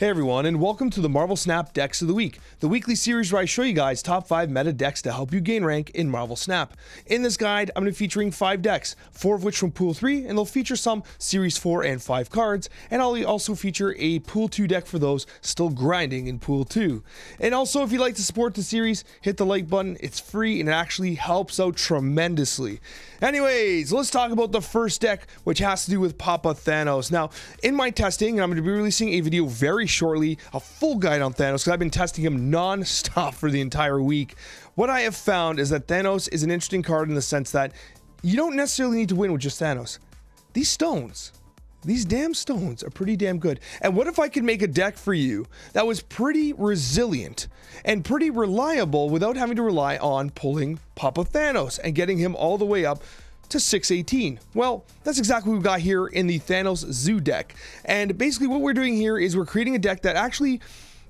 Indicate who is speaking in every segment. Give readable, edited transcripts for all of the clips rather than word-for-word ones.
Speaker 1: Hey everyone, and welcome to the Marvel Snap Decks of the Week, the weekly series where I show you guys top 5 meta decks to help you gain rank in Marvel Snap. In this guide, I'm going to be featuring 5 decks, 4 of which from Pool 3, and they'll feature some Series 4 and 5 cards, and I'll also feature a Pool 2 deck for those still grinding in Pool 2. And also, if you'd like to support the series, hit the like button, it's free and it actually helps out tremendously. Anyways, let's talk about the first deck, which has to do with Papa Thanos. Now, in my testing, and I'm going to be releasing a video very shortly, a full guide on Thanos, because I've been testing him non-stop for the entire week. What I have found is that Thanos is an interesting card in the sense that you don't necessarily need to win with just Thanos. These stones, these damn stones are pretty damn good. And what if I could make a deck for you that was pretty resilient and pretty reliable without having to rely on pulling Papa Thanos and getting him all the way up to 618. Well, that's exactly what we've got here in the Thanos Zoo deck. And basically what we're doing here is we're creating a deck that actually,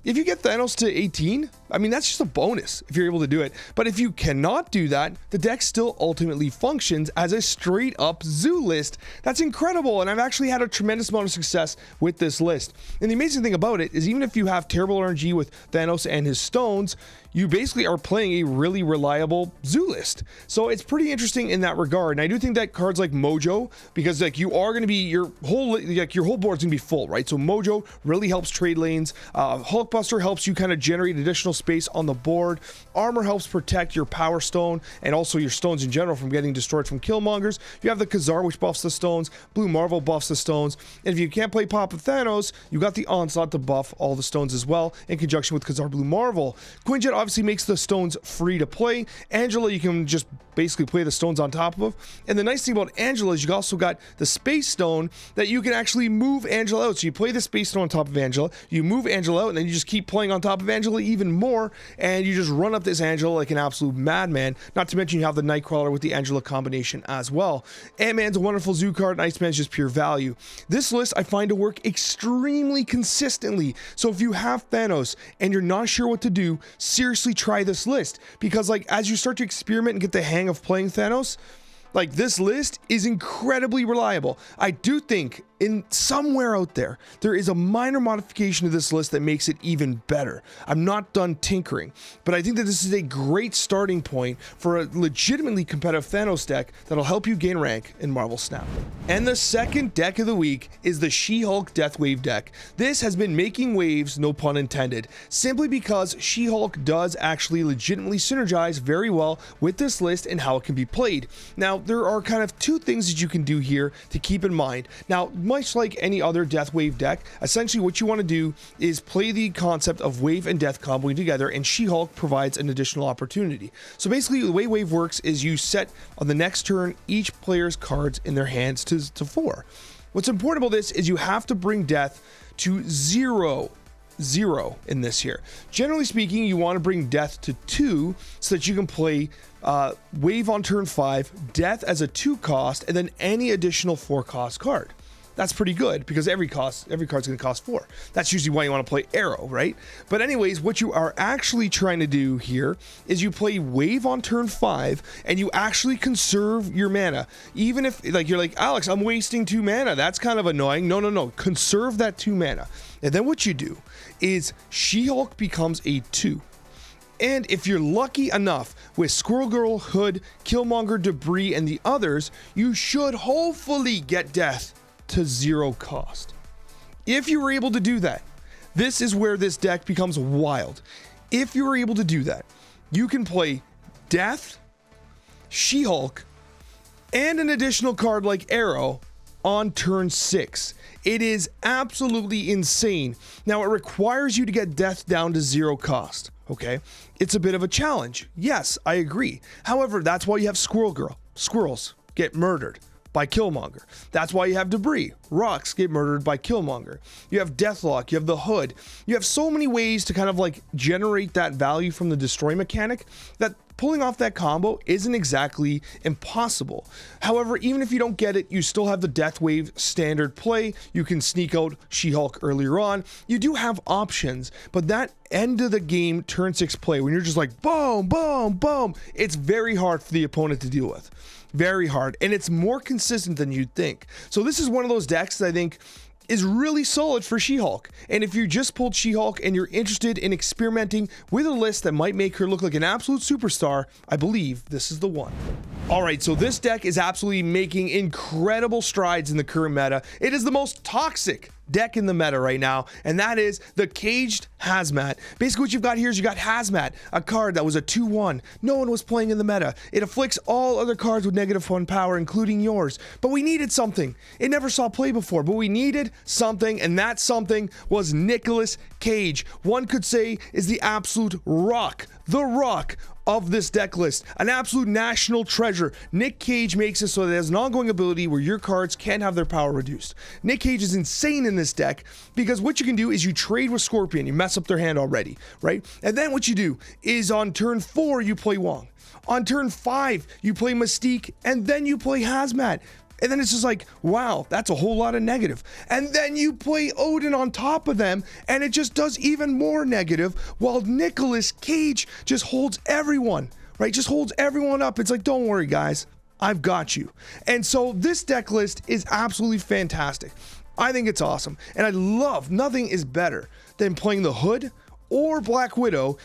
Speaker 1: if you get Thanos to 18, I mean, that's just a bonus if you're able to do it. But if you cannot do that, the deck still ultimately functions as a straight up zoo list. That's incredible. And I've actually had a tremendous amount of success with this list. And the amazing thing about it is even if you have terrible RNG with Thanos and his stones, you basically are playing a really reliable zoo list. So it's pretty interesting in that regard. And I do think that cards like Mojo, because like you are going to be, your whole board's gonna be full, right? So Mojo really helps trade lanes. Hulkbuster helps you kind of generate additional space on the board. Armor helps protect your Power Stone and also your stones in general from getting destroyed from Killmongers. You have the Khazar, which buffs the stones. Blue Marvel buffs the stones. And if you can't play Papa Thanos, you got the Onslaught to buff all the stones as well in conjunction with Khazar Blue Marvel. Quinjet obviously makes the stones free to play. Angela, you can just basically play the stones on top of. And the nice thing about Angela is you also got the Space Stone that you can actually move Angela out. So you play the Space Stone on top of Angela, you move Angela out, and then you just keep playing on top of Angela even more, and you just run up this Angela like an absolute madman. Not to mention you have the Nightcrawler with the Angela combination as well. Ant-Man's a wonderful zoo card, and Iceman's just pure value. This list I find to work extremely consistently. So if you have Thanos and you're not sure what to do, seriously try this list, because like as you start to experiment and get the hang of playing Thanos, like this list is incredibly reliable. I do think in somewhere out there, there is a minor modification to this list that makes it even better. I'm not done tinkering, but I think that this is a great starting point for a legitimately competitive Thanos deck that'll help you gain rank in Marvel Snap. And the second deck of the week is the She-Hulk Deathwave deck. This has been making waves, no pun intended, simply because She-Hulk does actually legitimately synergize very well with this list and how it can be played. Now, there are kind of two things that you can do here to keep in mind. Now, much like any other Deathwave deck, essentially what you want to do is play the concept of wave and death comboing together, and She-Hulk provides an additional opportunity. So basically the way wave works is you set on the next turn each player's cards in their hands to 4. What's important about this is you have to bring death to 0 in this here. Generally speaking, you want to bring death to 2 so that you can play wave on turn 5, death as a 2 cost, and then any additional 4 cost card. That's pretty good because every card's going to cost 4. That's usually why you want to play Arrow, right? But anyways, what you are actually trying to do here is you play wave on turn 5 and you actually conserve your mana. Even if like you're like, Alex, I'm wasting 2 mana. That's kind of annoying. No. Conserve that 2 mana. And then what you do is She-Hulk becomes a 2. And if you're lucky enough with Squirrel Girl, Hood, Killmonger, Debris, and the others, you should hopefully get death to 0 cost. If you were able to do that, this is where this deck becomes wild. If you were able to do that, you can play Death, She-Hulk, and an additional card like Arrow on turn 6. It is absolutely insane. Now, it requires you to get death down to 0 cost, okay? It's a bit of a challenge. Yes, I agree. However, that's why you have Squirrel Girl. Squirrels get murdered by Killmonger. That's why you have Debris. Rocks get murdered by Killmonger. You have Deathlock, you have the Hood. You have so many ways to kind of like generate that value from the destroy mechanic that pulling off that combo isn't exactly impossible. However, even if you don't get it, you still have the Deathwave standard play. You can sneak out She-Hulk earlier on. You do have options, but that end of the game turn 6 play when you're just like boom, boom, boom, it's very hard for the opponent to deal with. Very hard, and it's more consistent than you'd think. So this is one of those decks that I think is really solid for She-Hulk. And if you just pulled She-Hulk and you're interested in experimenting with a list that might make her look like an absolute superstar, I believe this is the one. Alright, so this deck is absolutely making incredible strides in the current meta. It is the most toxic deck in the meta right now, and that is the Caged Hazmat. Basically what you've got here is you got Hazmat, a card that was a 2/1. No one was playing in the meta. It afflicts all other cards with -1 power, including yours. But we needed something. It never saw play before, but we needed something, and that something was Nicolas Cage. One could say is the absolute rock, the rock of this deck list, an absolute national treasure. Nick Cage makes it so that it has an ongoing ability where your cards can't have their power reduced. Nick Cage is insane in this deck because what you can do is you trade with Scorpion, you mess up their hand already, right? And then what you do is on turn 4 you play Wong. On turn 5 you play Mystique, and then you play Hazmat. And then it's just like, wow, that's a whole lot of negative. And then you play Odin on top of them, and it just does even more negative, while Nicolas Cage just holds everyone, right? Just holds everyone up. It's like, don't worry, guys, I've got you. And so this deck list is absolutely fantastic. I think it's awesome. And I love, nothing is better than playing the Hood or Black Widow,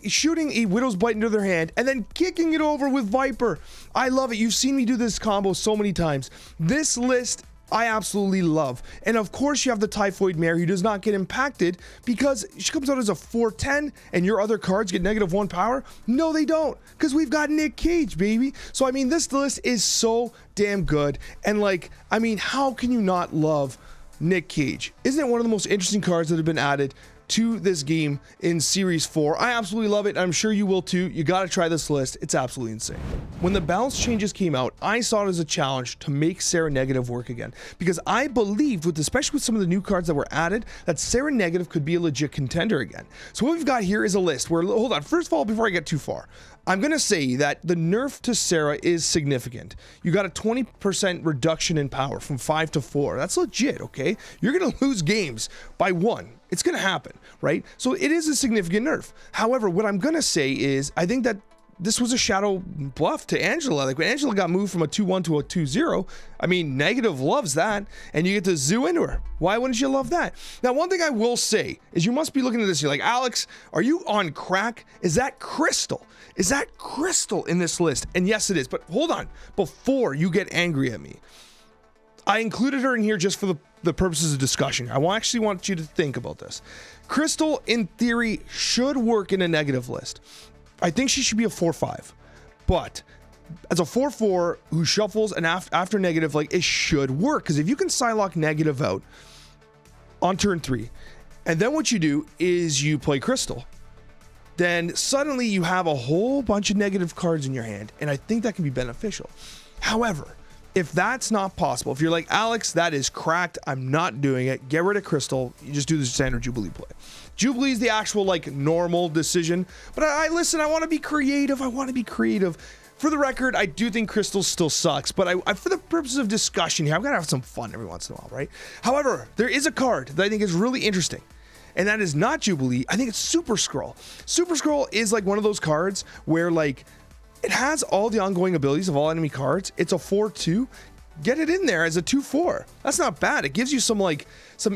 Speaker 1: shooting a Widow's Bite into their hand, and then kicking it over with Viper. I love it. You've seen me do this combo so many times. This list I absolutely love. And of course you have the Typhoid Mare, who does not get impacted because she comes out as a 4/10 and your other cards get -1 power. No, they don't, because we've got Nick Cage, baby. So I mean, this list is so damn good. And like, I mean, how can you not love Nick Cage? Isn't it one of the most interesting cards that have been added to this game in Series 4. I absolutely love it. I'm sure you will too. You got to try this list. It's absolutely insane. When the balance changes came out, I saw it as a challenge to make Sera Negative work again, because I believed, especially with some of the new cards that were added, that Sera Negative could be a legit contender again. So what we've got here is a list where, hold on, first of all, before I get too far, I'm going to say that the nerf to Sera is significant. You got a 20% reduction in power from 5 to 4. That's legit, okay? You're going to lose games by 1. It's going to happen, right? So it is a significant nerf. However, what I'm going to say is I think that this was a shadow bluff to Angela. Like when Angela got moved from a 2-1 to a 2-0, I mean, Negative loves that, and you get to zoo into her. Why wouldn't you love that? Now, one thing I will say is you must be looking at this. You're like, Alex, are you on crack? Is that Crystal? Is that Crystal in this list? And yes, it is. But hold on, before you get angry at me, I included her in here just for the purposes of discussion. I actually want you to think about this. Crystal, in theory, should work in a negative list. I think she should be a 4-5, but as a 4-4 who shuffles and after negative, like, it should work, because if you can Psylocke Negative out on turn 3, and then what you do is you play Crystal, then suddenly you have a whole bunch of negative cards in your hand, and I think that can be beneficial. However, if that's not possible, if you're like, Alex, that is cracked, I'm not doing it, get rid of Crystal, you just do the standard Jubilee play. Jubilee is the actual, like, normal decision, but I listen, I want to be creative. For the record, I do think Crystal still sucks, but I for the purposes of discussion here, I've got to have some fun every once in a while, right? However, there is a card that I think is really interesting, and that is not Jubilee. I think it's Super Skrull. Super Skrull is like one of those cards where, like, it has all the ongoing abilities of all enemy cards. It's a 4-2. Get it in there as a 2-4. That's not bad. It gives you some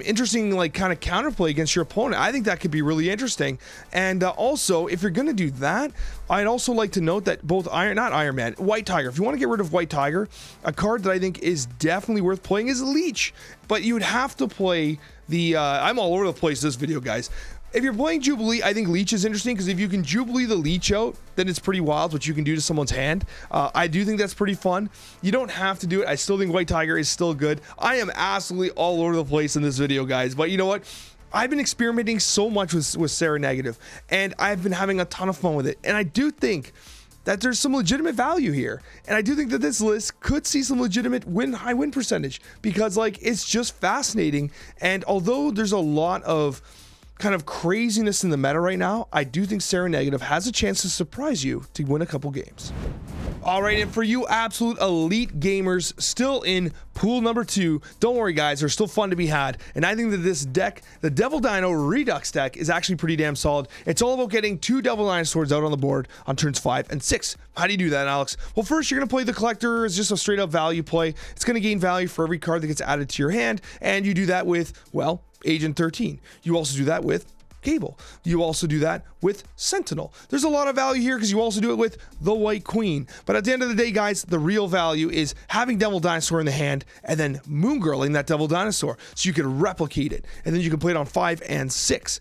Speaker 1: interesting, like, kind of counterplay against your opponent. I think that could be really interesting. And also, if you're going to do that, I'd also like to note that both White Tiger. If you want to get rid of White Tiger, a card that I think is definitely worth playing is Leech. But you would have to play the, I'm all over the place this video, guys. If you're playing Jubilee, I think Leech is interesting, because if you can Jubilee the Leech out, then it's pretty wild what you can do to someone's hand. I do think that's pretty fun. You don't have to do it. I still think White Tiger is still good. I am absolutely all over the place in this video, guys. But you know what? I've been experimenting so much with Sera Negative, and I've been having a ton of fun with it. And I do think that there's some legitimate value here. And I do think that this list could see some legitimate high win percentage, because, like, it's just fascinating. And although there's a lot of kind of craziness in the meta right now, I do think Sera Negative has a chance to surprise you to win a couple games. All right, and for you absolute elite gamers still in pool number 2, don't worry guys, there's still fun to be had. And I think that this deck, the Devil Dino Redux deck, is actually pretty damn solid. It's all about getting 2 Devil Dinosaurs out on the board on turns 5 and 6. How do you do that, Alex? Well, first you're going to play the Collector as just a straight up value play. It's going to gain value for every card that gets added to your hand, and you do that with, well, Agent 13. You also do that with Cable. You also do that with Sentinel. There's a lot of value here because you also do it with the White Queen. But at the end of the day, guys, the real value is having Devil Dinosaur in the hand and then Moon Girling that Devil Dinosaur so you can replicate it. And then you can play it on 5 and 6.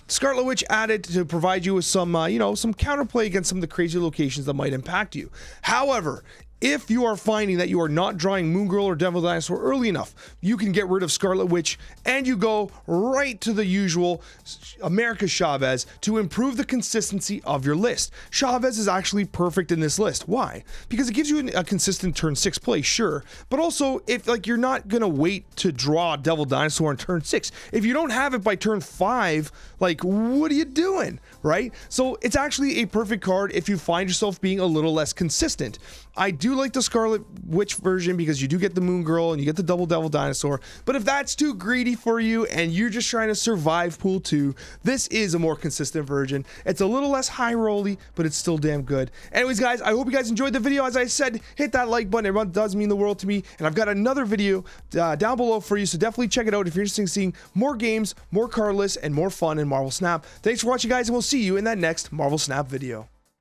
Speaker 1: Scarlet Witch added to provide you with some, some counterplay against some of the crazy locations that might impact you. However, if you are finding that you are not drawing Moon Girl or Devil Dinosaur early enough, you can get rid of Scarlet Witch and you go right to the usual America Chavez to improve the consistency of your list. Chavez is actually perfect in this list. Why? Because it gives you a consistent turn 6 play, sure, but also if you're not gonna wait to draw Devil Dinosaur on turn 6. If you don't have it by turn 5, what are you doing, right? So it's actually a perfect card if you find yourself being a little less consistent. I do like the Scarlet Witch version because you do get the Moon Girl and you get the double Devil Dinosaur, but if that's too greedy for you and you're just trying to survive pool 2, this is a more consistent version. It's a little less high rolly, but it's still damn good. Anyways, guys, I hope you guys enjoyed the video. As I said, hit that like button. It does mean the world to me, and I've got another video down below for you, so definitely check it out if you're interested in seeing more games, more card lists, and more fun in Marvel Snap. Thanks for watching, guys, and we'll see you in that next Marvel Snap video.